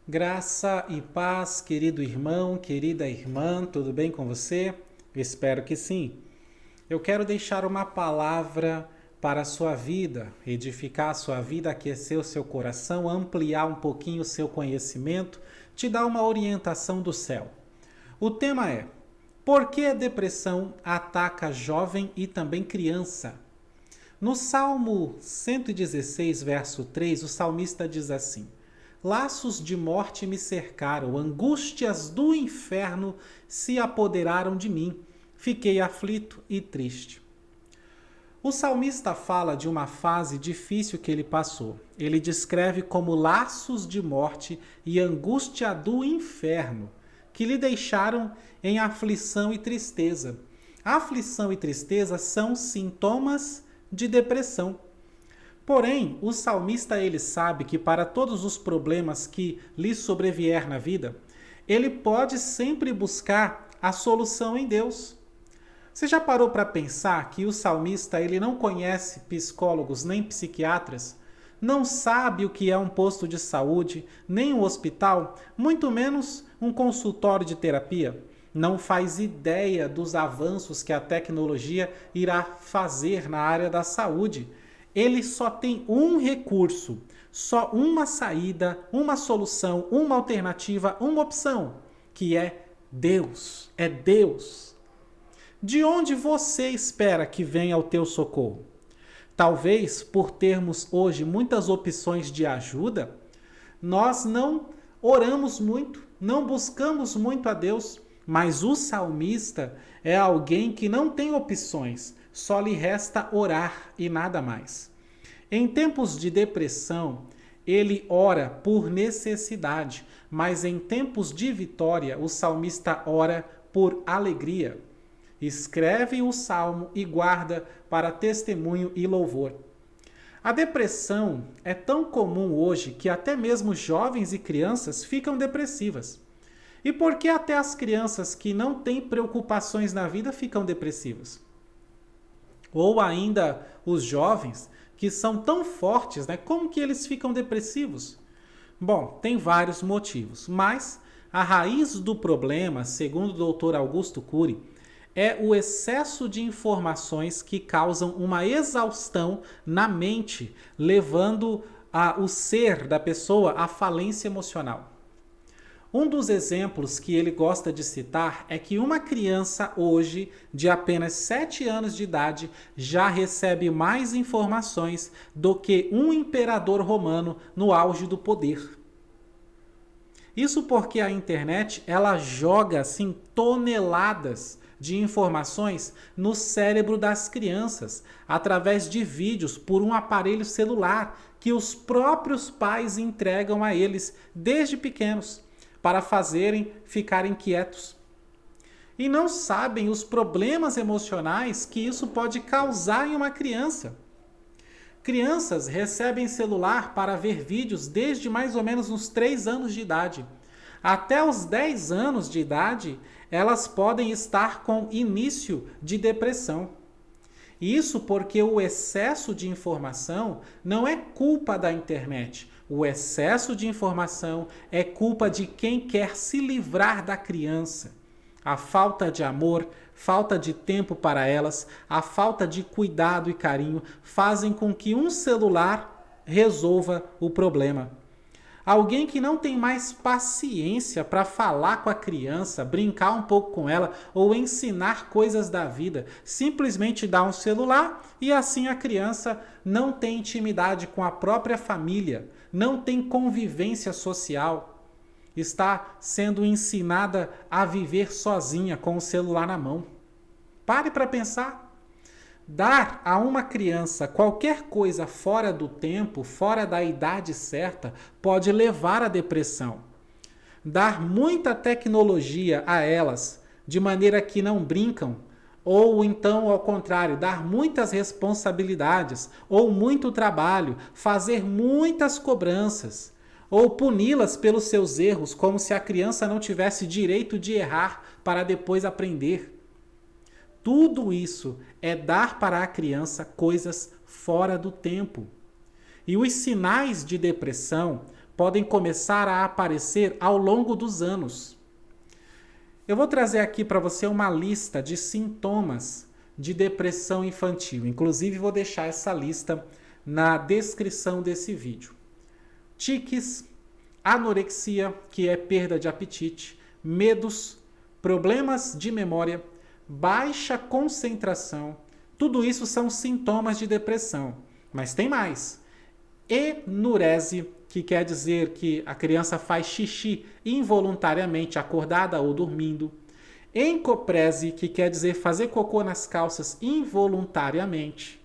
Graça e paz, querido irmão, querida irmã, tudo bem com você? Espero que sim. Eu quero deixar uma palavra para a sua vida, edificar a sua vida, aquecer o seu coração, ampliar um pouquinho o seu conhecimento, te dar uma orientação do céu. O tema é: por que a depressão ataca jovem e também criança? No Salmo 116, verso 3, o salmista diz assim: Laços de morte me cercaram, angústias do inferno se apoderaram de mim. Fiquei aflito e triste. O salmista fala de uma fase difícil que ele passou. Ele descreve como laços de morte e angústia do inferno, que lhe deixaram em aflição e tristeza. Aflição e tristeza são sintomas de depressão. Porém, o salmista ele sabe que para todos os problemas que lhe sobrevier na vida, ele pode sempre buscar a solução em Deus. Você já parou para pensar que o salmista ele não conhece psicólogos nem psiquiatras, não sabe o que é um posto de saúde, nem um hospital, muito menos um consultório de terapia? Não faz ideia dos avanços que a tecnologia irá fazer na área da saúde. Ele só tem um recurso, só uma saída, uma solução, uma alternativa, uma opção, que é Deus. É Deus. De onde você espera que venha o teu socorro? Talvez por termos hoje muitas opções de ajuda, nós não oramos muito, não buscamos muito a Deus, mas o salmista é alguém que não tem opções, só lhe resta orar e nada mais. Em tempos de depressão, ele ora por necessidade, mas em tempos de vitória, o salmista ora por alegria. Escreve o salmo e guarda para testemunho e louvor. A depressão é tão comum hoje que até mesmo jovens e crianças ficam depressivas. E por que até as crianças que não têm preocupações na vida ficam depressivas? Ou ainda os jovens que são tão fortes, né? Como que eles ficam depressivos? Bom, tem vários motivos, mas a raiz do problema, segundo o Dr. Augusto Cury, é o excesso de informações que causam uma exaustão na mente, levando o ser da pessoa à falência emocional. Um dos exemplos que ele gosta de citar é que uma criança hoje, de apenas 7 anos de idade, já recebe mais informações do que um imperador romano no auge do poder. Isso porque a internet ela joga assim toneladas de informações no cérebro das crianças, através de vídeos por um aparelho celular que os próprios pais entregam a eles desde pequenos, para fazerem ficarem quietos. E não sabem os problemas emocionais que isso pode causar em uma criança. Crianças recebem celular para ver vídeos desde mais ou menos uns 3 anos de idade. Até os 10 anos de idade, elas podem estar com início de depressão. Isso porque o excesso de informação não é culpa da internet. O excesso de informação é culpa de quem quer se livrar da criança. A falta de amor, falta de tempo para elas, a falta de cuidado e carinho fazem com que um celular resolva o problema. Alguém que não tem mais paciência para falar com a criança, brincar um pouco com ela ou ensinar coisas da vida, simplesmente dá um celular e assim a criança não tem intimidade com a própria família, não tem convivência social, está sendo ensinada a viver sozinha com o celular na mão. Pare para pensar. Dar a uma criança qualquer coisa fora do tempo, fora da idade certa, pode levar à depressão. Dar muita tecnologia a elas, de maneira que não brincam, ou então, ao contrário, dar muitas responsabilidades, ou muito trabalho, fazer muitas cobranças, ou puni-las pelos seus erros, como se a criança não tivesse direito de errar para depois aprender. Tudo isso é dar para a criança coisas fora do tempo. E os sinais de depressão podem começar a aparecer ao longo dos anos. Eu vou trazer aqui para você uma lista de sintomas de depressão infantil. Inclusive, vou deixar essa lista na descrição desse vídeo. Tiques, anorexia, que é perda de apetite, medos, problemas de memória, baixa concentração. Tudo isso são sintomas de depressão. Mas tem mais. Enurese, que quer dizer que a criança faz xixi involuntariamente, acordada ou dormindo. Encoprese, que quer dizer fazer cocô nas calças involuntariamente.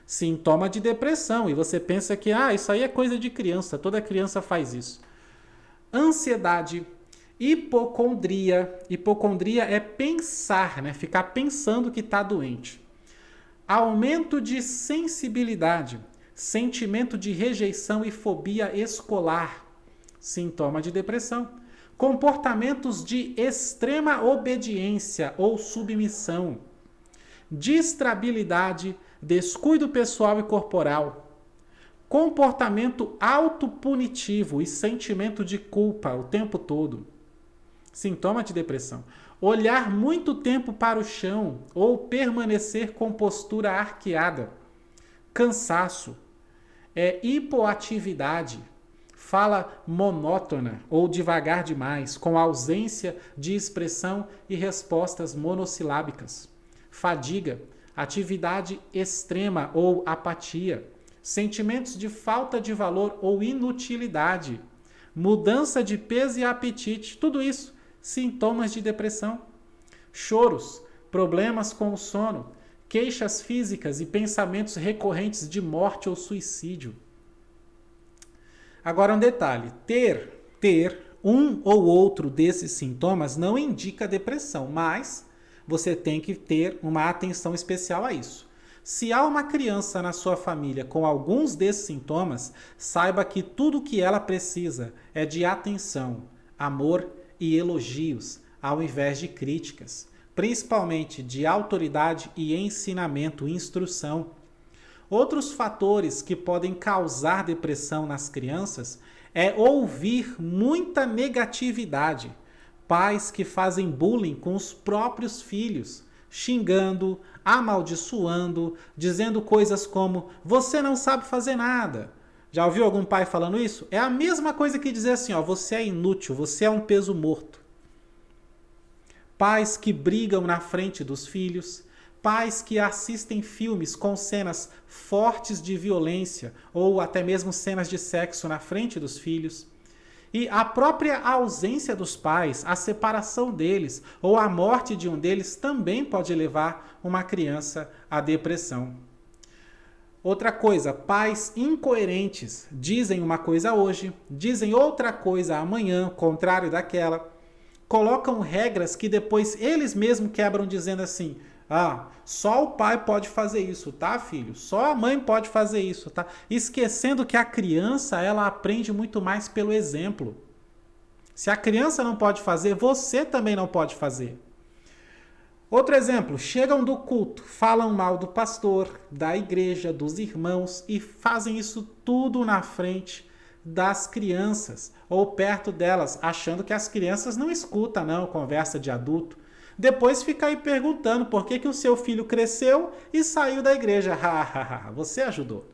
Sintoma de depressão. E você pensa que isso aí é coisa de criança, toda criança faz isso. Ansiedade, hipocondria. Hipocondria é pensar, né? Ficar pensando que está doente. Aumento de sensibilidade, sentimento de rejeição e fobia escolar, sintoma de depressão. Comportamentos de extrema obediência ou submissão. Distrabilidade, descuido pessoal e corporal. Comportamento autopunitivo e sentimento de culpa o tempo todo. Sintoma de depressão. Olhar muito tempo para o chão ou permanecer com postura arqueada. Cansaço. Hipoatividade. Fala monótona ou devagar demais, com ausência de expressão e respostas monossilábicas. Fadiga. Atividade extrema ou apatia. Sentimentos de falta de valor ou inutilidade. Mudança de peso e apetite. Tudo isso, sintomas de depressão. Choros, problemas com o sono, queixas físicas e pensamentos recorrentes de morte ou suicídio. Agora um detalhe, ter um ou outro desses sintomas não indica depressão, mas você tem que ter uma atenção especial a isso. Se há uma criança na sua família com alguns desses sintomas, saiba que tudo o que ela precisa é de atenção, amor e elogios, ao invés de críticas, principalmente de autoridade e ensinamento, instrução. Outros fatores que podem causar depressão nas crianças é ouvir muita negatividade. Pais que fazem bullying com os próprios filhos, xingando, amaldiçoando, dizendo coisas como "você não sabe fazer nada". Já ouviu algum pai falando isso? É a mesma coisa que dizer assim, "você é inútil, você é um peso morto". Pais que brigam na frente dos filhos, pais que assistem filmes com cenas fortes de violência ou até mesmo cenas de sexo na frente dos filhos. E a própria ausência dos pais, a separação deles ou a morte de um deles também pode levar uma criança à depressão. Outra coisa, pais incoerentes, dizem uma coisa hoje, dizem outra coisa amanhã, contrário daquela. Colocam regras que depois eles mesmos quebram dizendo assim, só o pai pode fazer isso, tá, filho? Só a mãe pode fazer isso, tá? Esquecendo que a criança, ela aprende muito mais pelo exemplo. Se a criança não pode fazer, você também não pode fazer. Outro exemplo, chegam do culto, falam mal do pastor, da igreja, dos irmãos e fazem isso tudo na frente das crianças ou perto delas, achando que as crianças não escutam, não, conversa de adulto. Depois fica aí perguntando por que o seu filho cresceu e saiu da igreja. Você ajudou.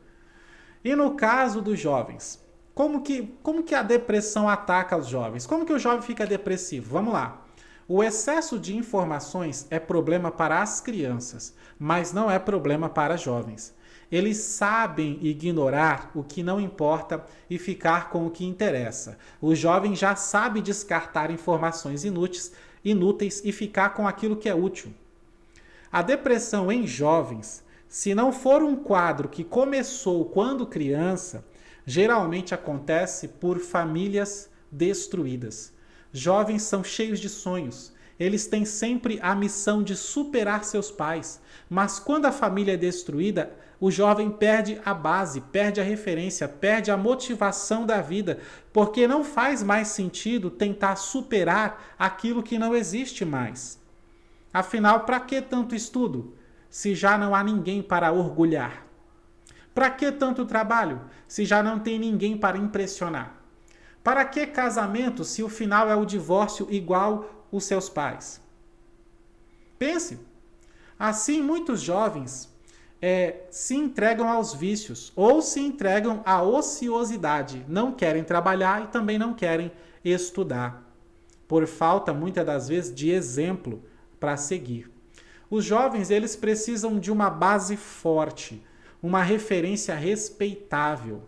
E no caso dos jovens, como que a depressão ataca os jovens? Como que o jovem fica depressivo? Vamos lá. O excesso de informações é problema para as crianças, mas não é problema para jovens. Eles sabem ignorar o que não importa e ficar com o que interessa. O jovem já sabe descartar informações inúteis e ficar com aquilo que é útil. A depressão em jovens, se não for um quadro que começou quando criança, geralmente acontece por famílias destruídas. Jovens são cheios de sonhos. Eles têm sempre a missão de superar seus pais. Mas quando a família é destruída, o jovem perde a base, perde a referência, perde a motivação da vida, porque não faz mais sentido tentar superar aquilo que não existe mais. Afinal, para que tanto estudo, se já não há ninguém para orgulhar? Para que tanto trabalho, se já não tem ninguém para impressionar? Para que casamento, se o final é o divórcio igual os seus pais? Pense. Assim, muitos jovens se entregam aos vícios ou se entregam à ociosidade. Não querem trabalhar e também não querem estudar, por falta, muitas das vezes, de exemplo para seguir. Os jovens, eles precisam de uma base forte, uma referência respeitável.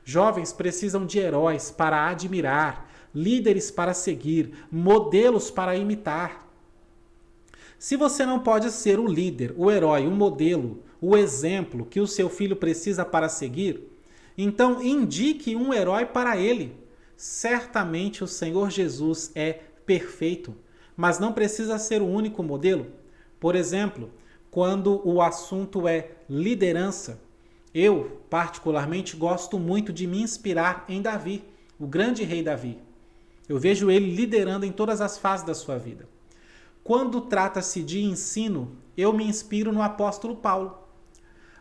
Jovens precisam de heróis para admirar, líderes para seguir, modelos para imitar. Se você não pode ser o líder, o herói, o modelo, o exemplo que o seu filho precisa para seguir, então indique um herói para ele. Certamente o Senhor Jesus é perfeito, mas não precisa ser o único modelo. Por exemplo, quando o assunto é liderança, eu particularmente gosto muito de me inspirar em Davi, o grande rei Davi. Eu vejo ele liderando em todas as fases da sua vida. Quando trata-se de ensino, eu me inspiro no apóstolo Paulo.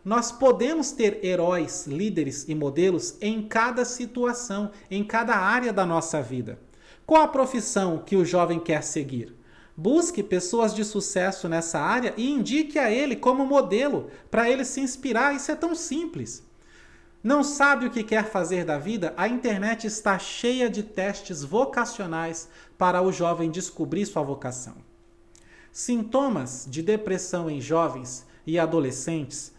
Nós podemos ter heróis, líderes e modelos em cada situação, em cada área da nossa vida. Qual a profissão que o jovem quer seguir? Busque pessoas de sucesso nessa área e indique a ele como modelo para ele se inspirar. Isso é tão simples. Não sabe o que quer fazer da vida? A internet está cheia de testes vocacionais para o jovem descobrir sua vocação. Sintomas de depressão em jovens e adolescentes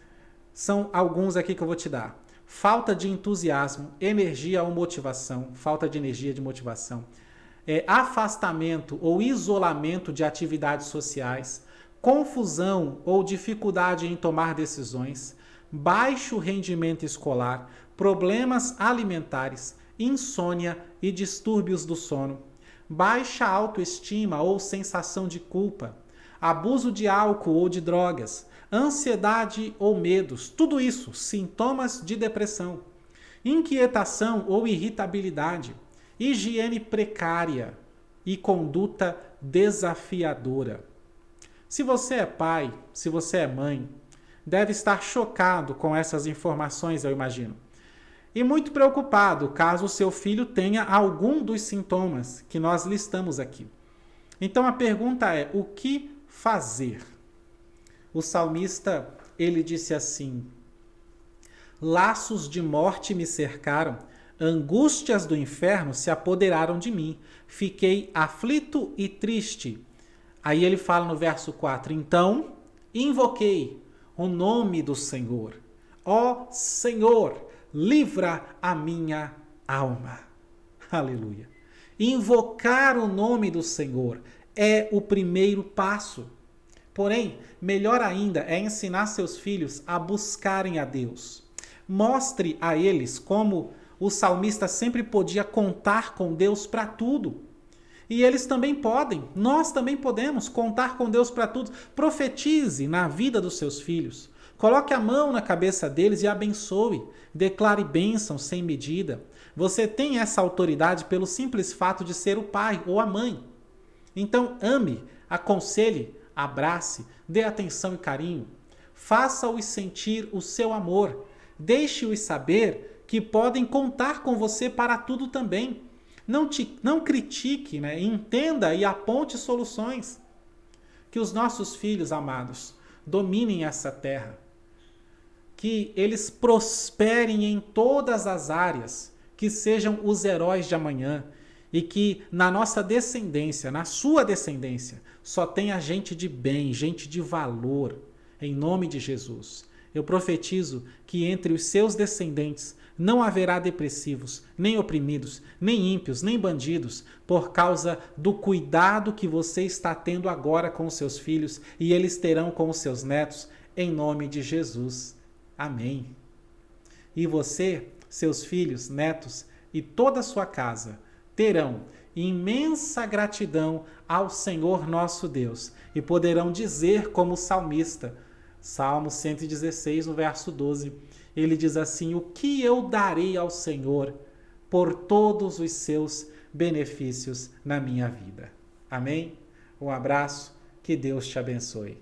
são alguns aqui que eu vou te dar. Falta de entusiasmo, energia ou motivação, falta de energia de motivação, afastamento ou isolamento de atividades sociais, confusão ou dificuldade em tomar decisões, baixo rendimento escolar, problemas alimentares, insônia e distúrbios do sono, baixa autoestima ou sensação de culpa, abuso de álcool ou de drogas, ansiedade ou medos, tudo isso, sintomas de depressão, inquietação ou irritabilidade, higiene precária e conduta desafiadora. Se você é pai, se você é mãe, deve estar chocado com essas informações, eu imagino. E muito preocupado caso o seu filho tenha algum dos sintomas que nós listamos aqui. Então a pergunta é: o que fazer? O salmista, ele disse assim: laços de morte me cercaram, angústias do inferno se apoderaram de mim, fiquei aflito e triste. Aí ele fala no verso 4, então invoquei o nome do Senhor. Ó Senhor, livra a minha alma. Aleluia. Invocar o nome do Senhor é o primeiro passo. Porém, melhor ainda é ensinar seus filhos a buscarem a Deus. Mostre a eles como o salmista sempre podia contar com Deus para tudo. E eles também podem, nós também podemos contar com Deus para tudo. Profetize na vida dos seus filhos. Coloque a mão na cabeça deles e abençoe. Declare bênção sem medida. Você tem essa autoridade pelo simples fato de ser o pai ou a mãe. Então ame, aconselhe, abrace, dê atenção e carinho. Faça-os sentir o seu amor. Deixe-os saber que podem contar com você para tudo também. Não critique, né? Entenda e aponte soluções. Que os nossos filhos amados dominem essa terra. Que eles prosperem em todas as áreas. Que sejam os heróis de amanhã. E que na nossa descendência, na sua descendência, só tenha gente de bem, gente de valor. Em nome de Jesus. Eu profetizo que entre os seus descendentes não haverá depressivos, nem oprimidos, nem ímpios, nem bandidos, por causa do cuidado que você está tendo agora com os seus filhos e eles terão com os seus netos, em nome de Jesus. Amém. E você, seus filhos, netos e toda a sua casa terão imensa gratidão ao Senhor nosso Deus e poderão dizer como o salmista, Salmo 116, no verso 12, ele diz assim: o que eu darei ao Senhor por todos os seus benefícios na minha vida? Amém? Um abraço, que Deus te abençoe.